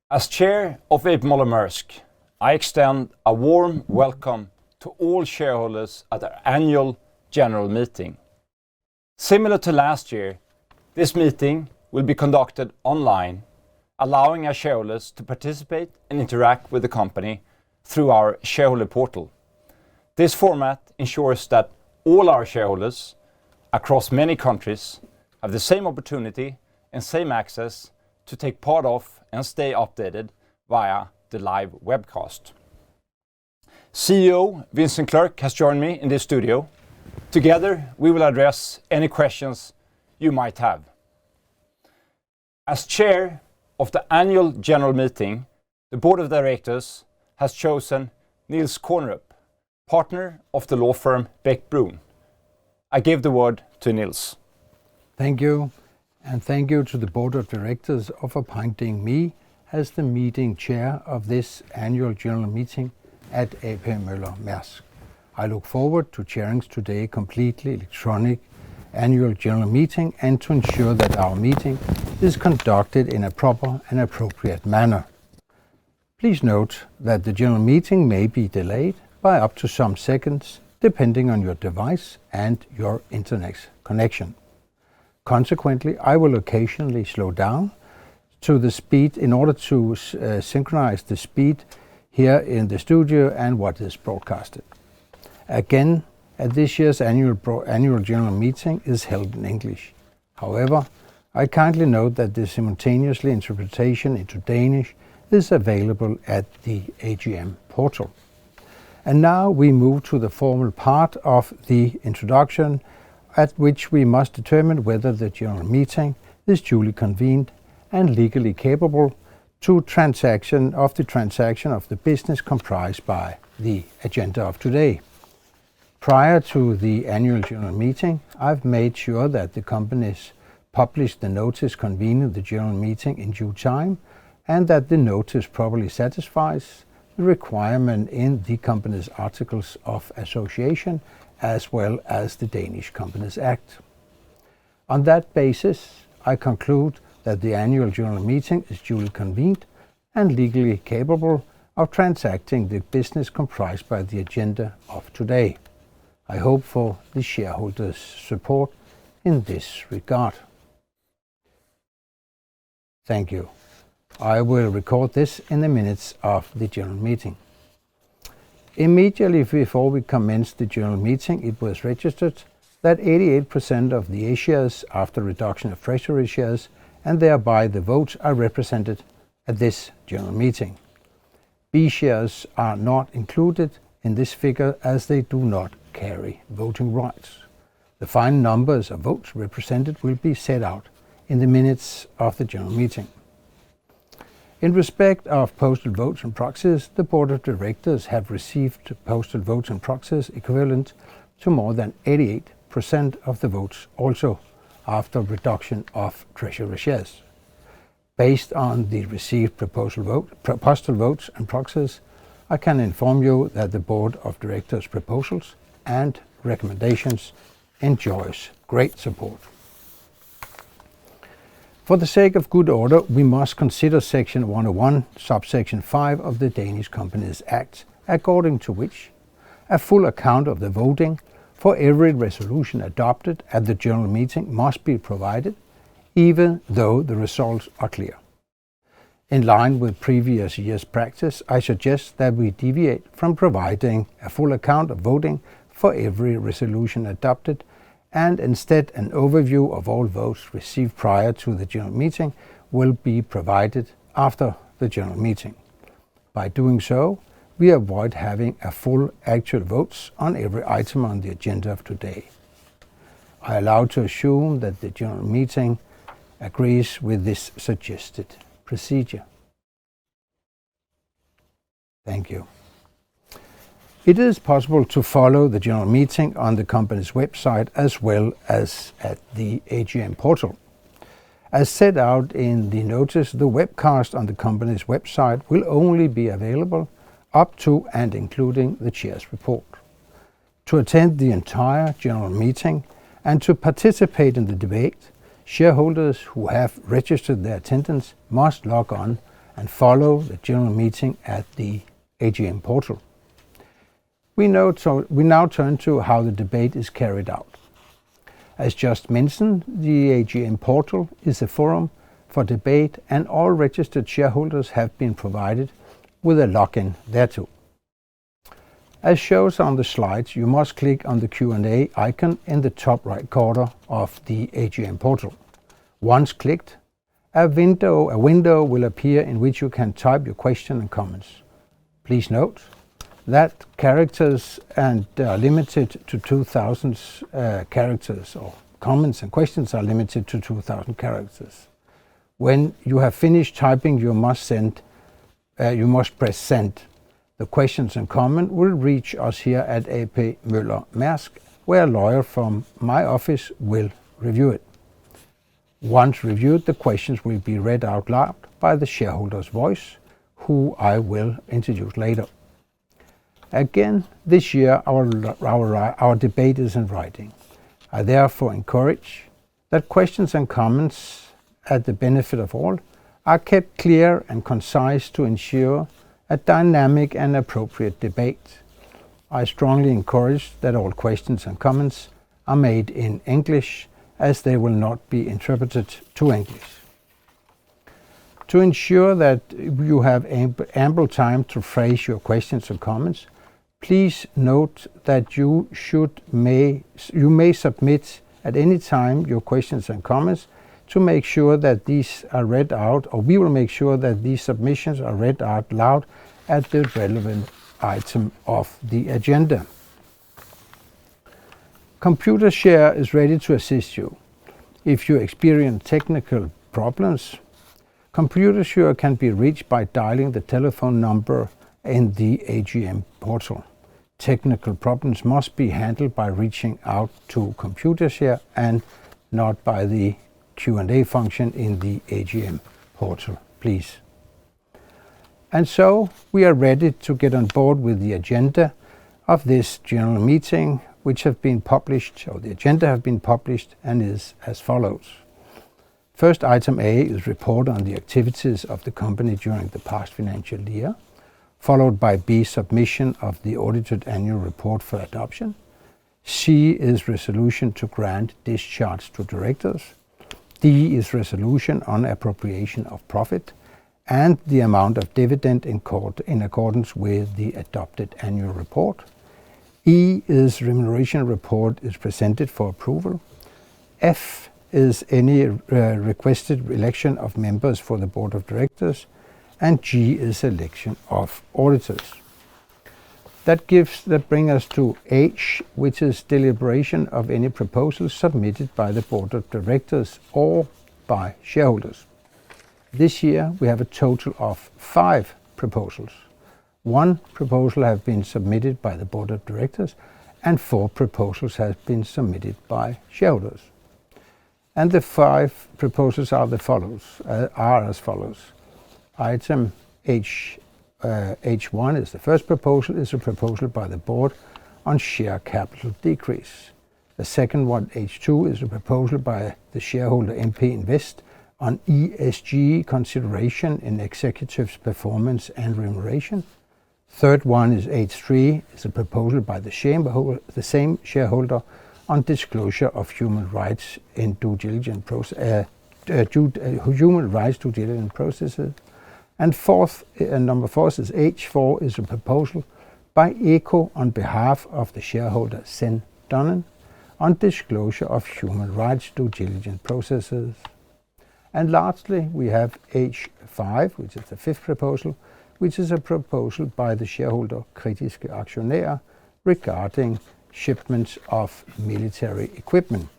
As chair of A.P. Møller Maersk, I extend a warm welcome to all shareholders at our annual general meeting. Similar to last year, this meeting will be conducted online, allowing our shareholders to participate and interact with the company through our shareholder portal. This format ensures that all our shareholders across many countries have the same opportunity and same access to take part of and stay updated via the live webcast. CEO Vincent Clerc has joined me in this studio. Together, we will address any questions you might have. As chair of the annual general meeting, the board of directors has chosen Niels Kornerup, partner of the law firm Beck Bruun. I give the word to Niels. Thank you, and thank you to the board of directors of appointing me as the meeting chair of this annual general meeting at A.P. Møller Mærsk. I look forward to chairing today's completely electronic annual general meeting and to ensure that our meeting is conducted in a proper and appropriate manner. Please note that the general meeting may be delayed by up to some seconds depending on your device and your internet connection. Consequently, I will occasionally slow down to the speed in order to synchronize the speed here in the studio and what is broadcasted. Again, at this year's annual general meeting is held in English. However, I kindly note that the simultaneous interpretation into Danish is available at the AGM portal. And now we move to the formal part of the introduction, at which we must determine whether the general meeting is duly convened and legally capable to transaction of the business comprised by the agenda of today. Prior to the annual general meeting, I've made sure that the companies publish the notice convening the general meeting in due time and that the notice properly satisfies the requirement in the company's articles of association as well as the Danish Companies Act. On that basis, I conclude that the annual general meeting is duly convened and legally capable of transacting the business comprised by the agenda of today. I hope for the shareholders' support in this regard. Thank you. I will record this in the minutes of the general meeting. Immediately before we commenced the general meeting, it was registered that 88% of the A shares after reduction of treasury shares and thereby the votes are represented at this general meeting. B shares are not included in this figure as they do not carry voting rights. The final numbers of votes represented will be set out in the minutes of the general meeting. In respect of postal votes and proxies, the board of directors have received postal votes and proxies equivalent to more than 88% of the votes, also after reduction of treasury shares. Based on the received postal votes and proxies, I can inform you that the board of directors' proposals and recommendations enjoys great support. For the sake of good order, we must consider Section 101, subsection 5 of the Danish Companies Act, according to which a full account of the voting for every resolution adopted at the general meeting must be provided, even though the results are clear. In line with previous year's practice, I suggest that we deviate from providing a full account of voting for every resolution adopted, and instead an overview of all votes received prior to the general meeting will be provided after the general meeting. By doing so, we avoid having a full actual votes on every item on the agenda of today. I allow to assume that the general meeting agrees with this suggested procedure. Thank you. It is possible to follow the general meeting on the company's website as well as at the AGM portal. As set out in the notice, the webcast on the company's website will only be available up to and including the chair's report. To attend the entire general meeting and to participate in the debate, shareholders who have registered their attendance must log on and follow the general meeting at the AGM portal. We now turn to how the debate is carried out. As just mentioned, the AGM portal is a forum for debate, and all registered shareholders have been provided with a login thereto. As shown on the slides, you must click on the Q&A icon in the top right corner of the AGM portal. Once clicked, a window will appear in which you can type your question and comments. Please note that characters are limited to 2,000 characters, or comments and questions are limited to 2,000 characters. When you have finished typing, you must press send. The questions and comments will reach us here at AP Møller Mærsk, where a lawyer from my office will review it. Once reviewed, the questions will be read out loud by the shareholder's voice, who I will introduce later. Again, this year our debate is in writing. I therefore encourage that questions and comments, at the benefit of all, are kept clear and concise to ensure a dynamic and appropriate debate. I strongly encourage that all questions and comments are made in English, as they will not be interpreted to English. To ensure that you have ample time to phrase your questions and comments, please note that you may submit at any time your questions and comments to make sure that these are read out, or we will make sure that these submissions are read out loud at the relevant item of the agenda. Computershare is ready to assist you. If you experience technical problems, Computershare can be reached by dialing the telephone number in the AGM portal. Technical problems must be handled by reaching out to Computershare and not by the Q&A function in the AGM portal, please. And so we are ready to get on board with the agenda of this general meeting, which have been published, or the agenda have been published, and is as follows. First, item A is report on the activities of the company during the past financial year, followed by B, submission of the audited annual report for adoption. C is resolution to grant discharge to directors. D is resolution on appropriation of profit and the amount of dividend in accordance with the adopted annual report. E is remuneration report is presented for approval. F is any requested election of members for the board of directors. And G is election of auditors. That brings us to H, which is deliberation of any proposals submitted by the board of directors or by shareholders. This year we have a total of 5 proposals. 1 proposal has been submitted by the board of directors, and 4 proposals have been submitted by shareholders. And the 5 proposals are as follows. Item H1 is the first proposal, is a proposal by the board on share capital decrease. The second one, H2, is a proposal by the shareholder MP Invest on ESG consideration in executives' performance and remuneration. Third one is H3, is a proposal by the same shareholder on disclosure of human rights in due diligence processes. And number 4 is H4, is a proposal by ECO on behalf of the shareholder Sen Donnen on disclosure of human rights due diligence processes. And lastly, we have H5, which is the 5th proposal, which is a proposal by the shareholder Kritiske Aktionærer regarding shipments of military equipment.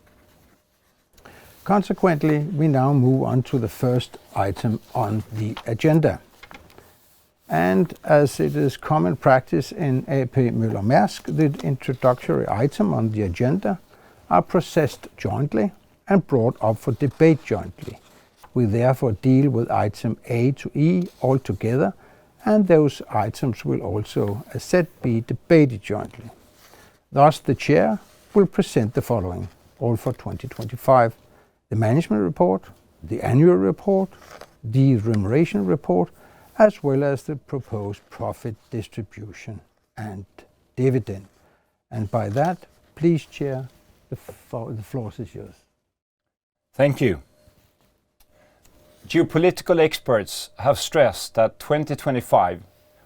Consequently, we now move on to the first item on the agenda. And as it is common practice in AP Møller Mærsk, the introductory item on the agenda are processed jointly and brought up for debate jointly. We therefore deal with item A to E all together, and those items will also, as said, be debated jointly. Thus, the chair will present the following, all for 2025. The management report, the annual report, the remuneration report, as well as the proposed profit distribution and dividend. And by that, please, Chair, the floor is yours. Thank you. Geopolitical experts have stressed that 2025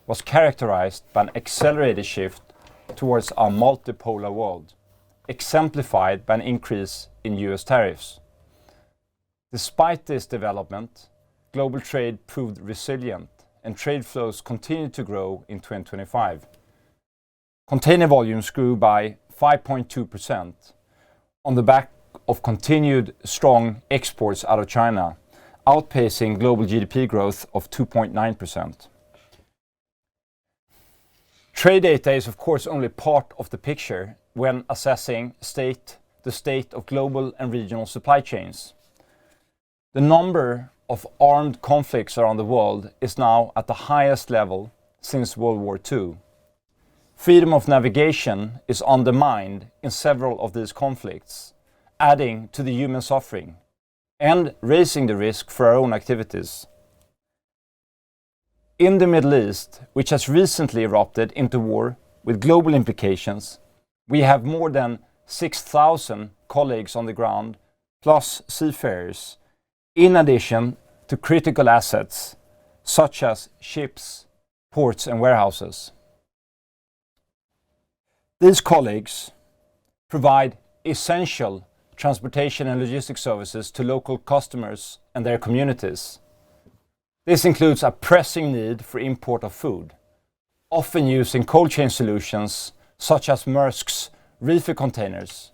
was characterized by an accelerated shift towards a multipolar world, exemplified by an increase in US tariffs. Despite this development, global trade proved resilient and trade flows continued to grow in 2025. Container volumes grew by 5.2% on the back of continued strong exports out of China, outpacing global GDP growth of 2.9%. Trade data is of course only part of the picture when assessing the state of global and regional supply chains. The number of armed conflicts around the world is now at the highest level since World War II. Freedom of navigation is undermined in several of these conflicts, adding to the human suffering and raising the risk for our own activities. In the Middle East, which has recently erupted into war with global implications, we have more than 6,000 colleagues on the ground, plus seafarers, in addition to critical assets such as ships, ports and warehouses. These colleagues provide essential transportation and logistics services to local customers and their communities. This includes a pressing need for import of food, often using cold chain solutions such as Maersk's reefer containers,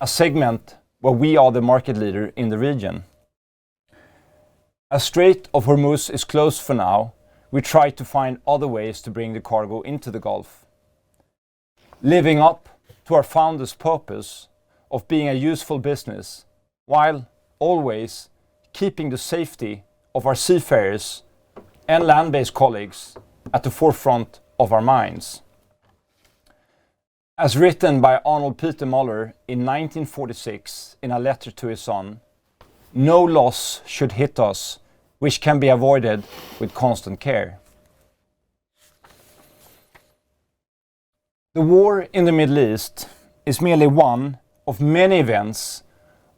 a segment where we are the market leader in the region. As Strait of Hormuz is closed for now, we try to find other ways to bring the cargo into the Gulf. Living up to our founder's purpose of being a useful business, while always keeping the safety of our seafarers and land-based colleagues at the forefront of our minds. As written by Arnold Peter Møller in 1946 in a letter to his son, no loss should hit us which can be avoided with constant care. The war in the Middle East is merely one of many events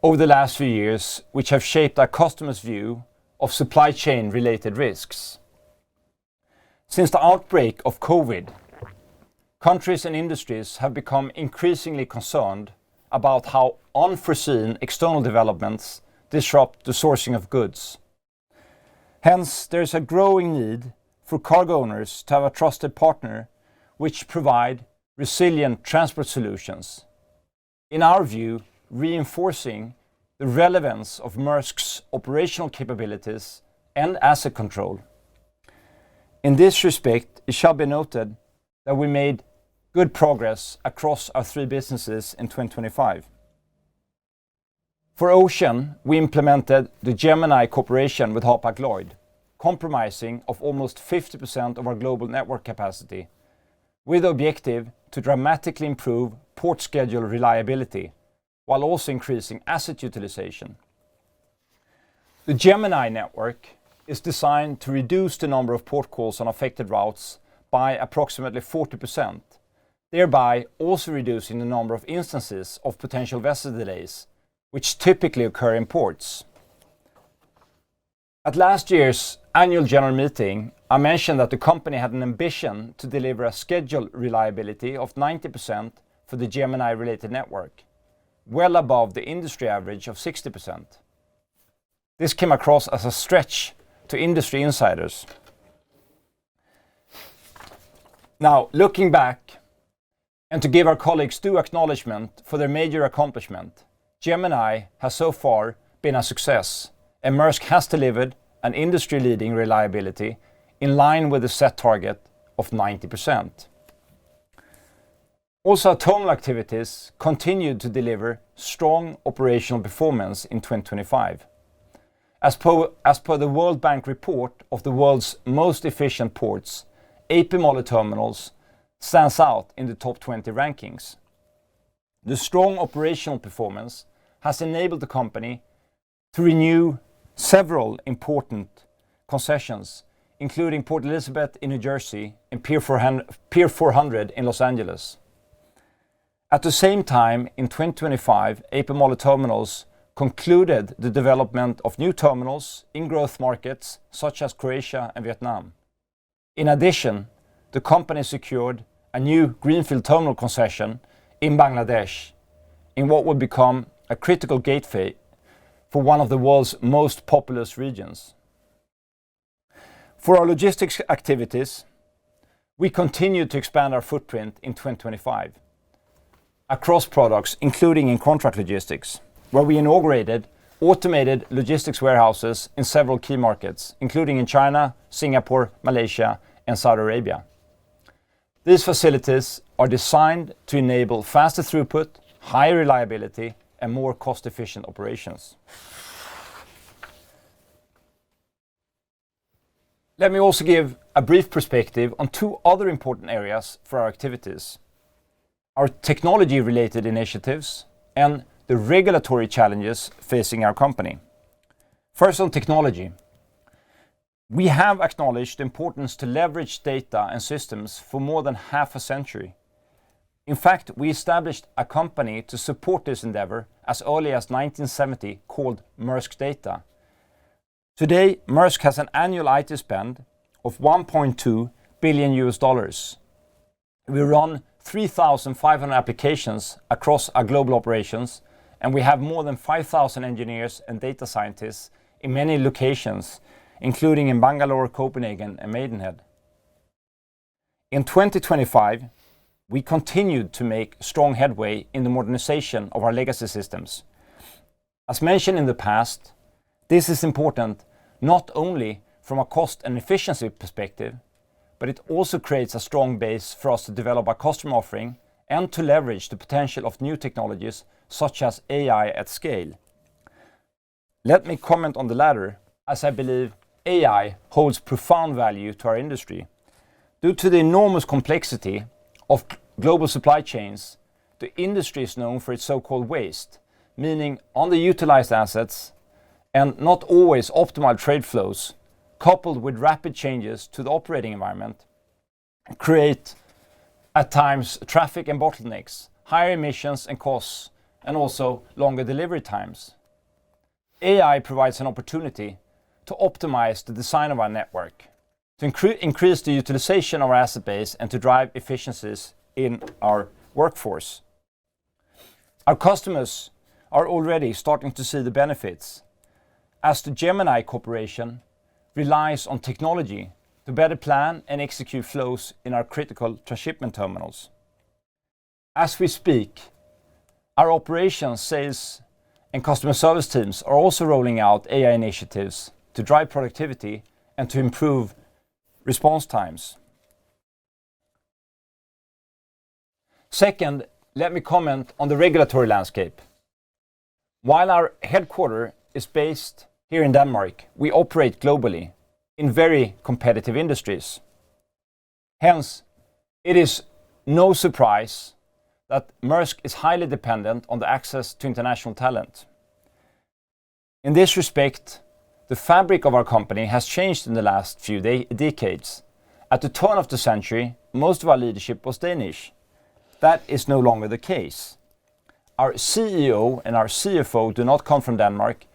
over the last few years which have shaped our customers' view of supply chain related risks. Since the outbreak of COVID, countries and industries have become increasingly concerned about how unforeseen external developments disrupt the sourcing of goods. Hence, there is a growing need for cargo owners to have a trusted partner which provide resilient transport solutions. In our view, reinforcing the relevance of Maersk's operational capabilities and asset control. In this respect, it shall be noted that we made good progress across our three businesses in 2025. For Ocean, we implemented the Gemini cooperation with Hapag-Lloyd, comprising of almost 50% of our global network capacity, with the objective to dramatically improve port schedule reliability, while also increasing asset utilization. The Gemini network is designed to reduce the number of port calls on affected routes by approximately 40%, thereby also reducing the number of instances of potential vessel delays, which typically occur in ports. At last year's annual general meeting, I mentioned that the company had an ambition to deliver a schedule reliability of 90% for the Gemini-related network, well above the industry average of 60%. This came across as a stretch to industry insiders. Now, looking back, and to give our colleagues due acknowledgement for their major accomplishment, Gemini has so far been a success, and Maersk has delivered an industry-leading reliability in line with the set target of 90%. Also, terminal activities continued to deliver strong operational performance in 2025. As per the World Bank report of the world's most efficient ports, AP Møller terminals stands out in the top 20 rankings. The strong operational performance has enabled the company to renew several important concessions, including Port Elizabeth in New Jersey and Pier 400 in Los Angeles. At the same time, in 2025, A.P. Møller Terminals concluded the development of new terminals in growth markets such as Croatia and Vietnam. In addition, the company secured a new greenfield terminal concession in Bangladesh, in what would become a critical gateway for one of the world's most populous regions. For our logistics activities, we continued to expand our footprint in 2025 across products, including in contract logistics, where we inaugurated automated logistics warehouses in several key markets, including in China, Singapore, Malaysia, and Saudi Arabia. These facilities are designed to enable faster throughput, higher reliability, and more cost-efficient operations. Let me also give a brief perspective on two other important areas for our activities: our technology-related initiatives and the regulatory challenges facing our company. First, on technology. We have acknowledged the importance to leverage data and systems for more than half a century. In fact, we established a company to support this endeavor as early as 1970 called Maersk Data. Today, Maersk has an annual IT spend of $1.2 billion. We run 3,500 applications across our global operations, and we have more than 5,000 engineers and data scientists in many locations, including in Bangalore, Copenhagen, and Maidenhead. In 2025, we continued to make strong headway in the modernization of our legacy systems. As mentioned in the past, this is important not only from a cost and efficiency perspective, but it also creates a strong base for us to develop our customer offering and to leverage the potential of new technologies such as AI at scale. Let me comment on the latter, as I believe AI holds profound value to our industry. Due to the enormous complexity of global supply chains, the industry is known for its so-called waste, meaning underutilized assets and not always optimal trade flows, coupled with rapid changes to the operating environment, create at times traffic and bottlenecks, higher emissions and costs, and also longer delivery times. AI provides an opportunity to optimize the design of our network, to increase the utilization of our asset base, and to drive efficiencies in our workforce. Our customers are already starting to see the benefits, as the Gemini Corporation relies on technology to better plan and execute flows in our critical transshipment terminals. As we speak, our operations, sales, and customer service teams are also rolling out AI initiatives to drive productivity and to improve response times. Second, let me comment on the regulatory landscape. While our headquarters is based here in Denmark, we operate globally in very competitive industries. Hence, it is no surprise that Maersk is highly dependent on the access to international talent. In this respect, the fabric of our company has changed in the last few decades. At the turn of the century, most of our leadership was Danish. That is no longer the case. Our CEO and our CFO do not come from Denmark.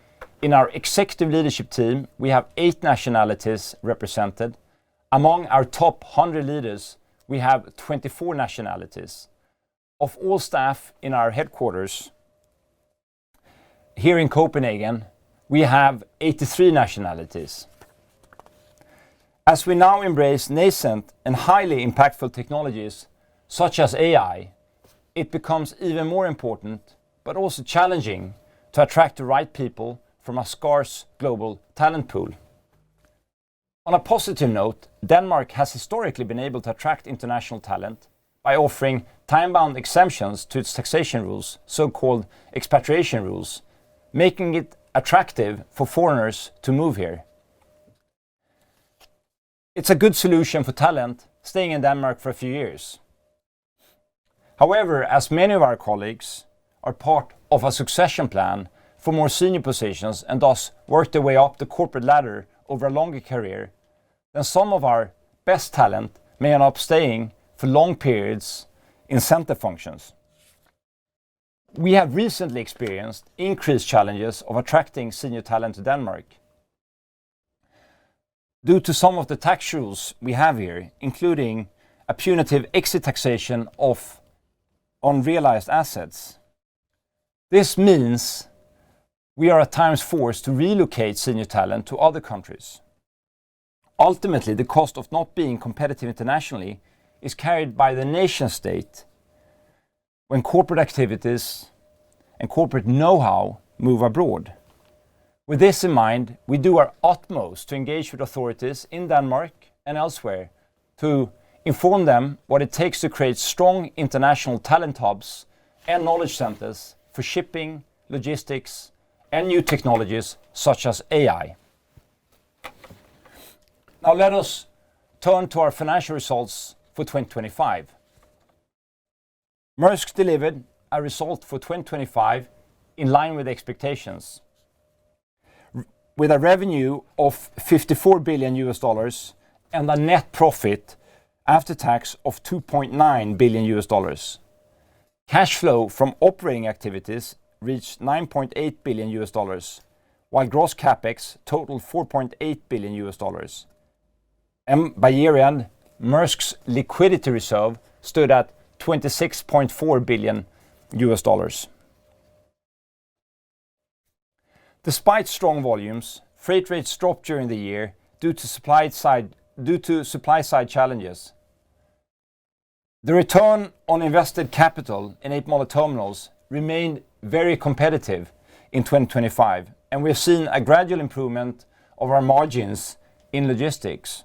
In our executive leadership team, we have 8 nationalities represented. Among our top 100 leaders, we have 24 nationalities. Of all staff in our headquarters here in Copenhagen, we have 83 nationalities. As we now embrace nascent and highly impactful technologies such as AI, it becomes even more important, but also challenging, to attract the right people from a scarce global talent pool. On a positive note, Denmark has historically been able to attract international talent by offering time-bound exemptions to its taxation rules, so-called expatriation rules, making it attractive for foreigners to move here. It's a good solution for talent staying in Denmark for a few years. However, as many of our colleagues are part of a succession plan for more senior positions and thus work their way up the corporate ladder over a longer career, then some of our best talent may end up staying for long periods in center functions. We have recently experienced increased challenges of attracting senior talent to Denmark. Due to some of the tax rules we have here, including a punitive exit taxation of unrealized assets. This means we are at times forced to relocate senior talent to other countries. Ultimately, the cost of not being competitive internationally is carried by the nation state when corporate activities and corporate know-how move abroad. With this in mind, we do our utmost to engage with authorities in Denmark and elsewhere to inform them what it takes to create strong international talent hubs and knowledge centers for shipping, logistics, and new technologies such as AI. Now let us turn to our financial results for 2025. Maersk delivered a result for 2025 in line with expectations, with a revenue of $54 billion and a net profit after tax of $2.9 billion. Cash flow from operating activities reached $9.8 billion, while gross capex totaled $4.8 billion. And by year-end, Maersk's liquidity reserve stood at $26.4 billion. Despite strong volumes, freight rates dropped during the year due to supply side challenges. The return on invested capital in A.P. Møller terminals remained very competitive in 2025, and we have seen a gradual improvement of our margins in logistics.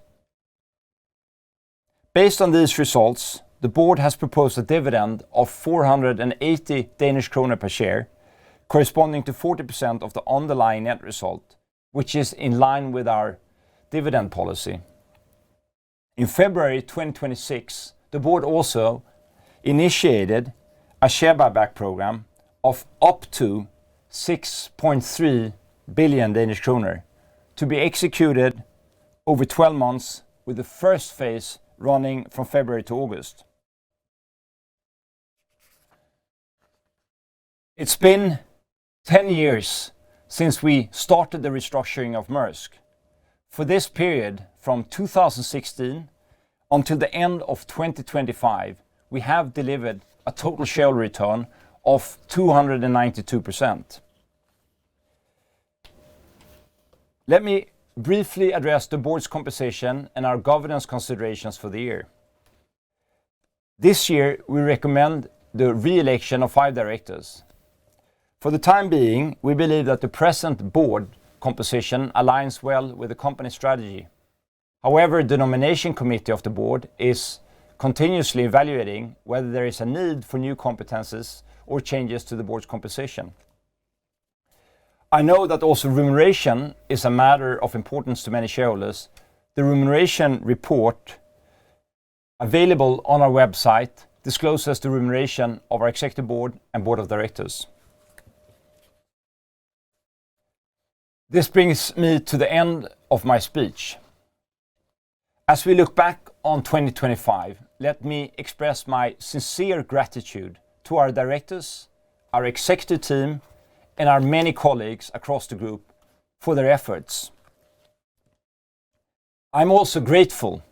Based on these results, the board has proposed a dividend of 480 Danish kroner per share, corresponding to 40% of the underlying net result, which is in line with our dividend policy. In February 2026, the board also initiated a share buyback program of up to 6.3 billion Danish kroner to be executed over 12 months, with the first phase running from February to August. It's been 10 years since we started the restructuring of Maersk. For this period, from 2016 until the end of 2025, we have delivered a total shareholder return of 292%. Let me briefly address the board's composition and our governance considerations for the year. This year, we recommend the re-election of 5 directors. For the time being, we believe that the present board composition aligns well with the company strategy. However, the nomination committee of the board is continuously evaluating whether there is a need for new competences or changes to the board's composition. I know that also remuneration is a matter of importance to many shareholders. The remuneration report available on our website discloses the remuneration of our executive board and board of directors. This brings me to the end of my speech. As we look back on 2025, let me express my sincere gratitude to our directors, our executive team, and our many colleagues across the group for their efforts. I'm also grateful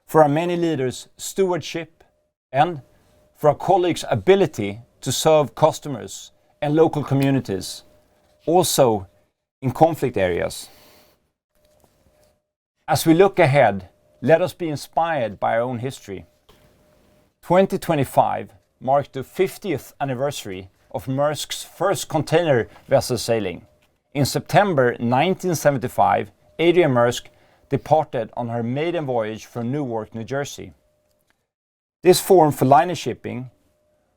for our many leaders' stewardship and for our colleagues' ability to serve customers and local communities, also in conflict areas. As we look ahead, let us be inspired by our own history. 2025 marked the 50th anniversary of Maersk's first container vessel sailing. In September 1975, Adrian Maersk departed on her maiden voyage from Newark, New Jersey. This form for liner shipping,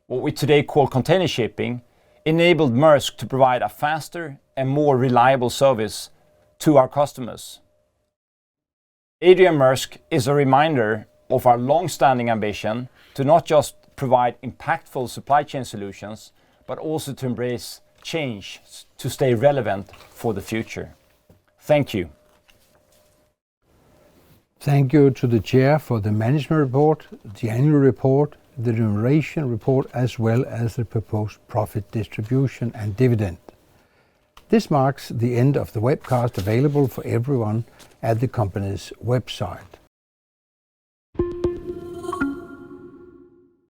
what we today call container shipping, enabled Maersk to provide a faster and more reliable service to our customers. Adrian Maersk is a reminder of our long-standing ambition to not just provide impactful supply chain solutions, but also to embrace change to stay relevant for the future. Thank you. Thank you to the Chair for the management report, the annual report, the remuneration report, as well as the proposed profit distribution and dividend. This marks the end of the webcast available for everyone at the company's website.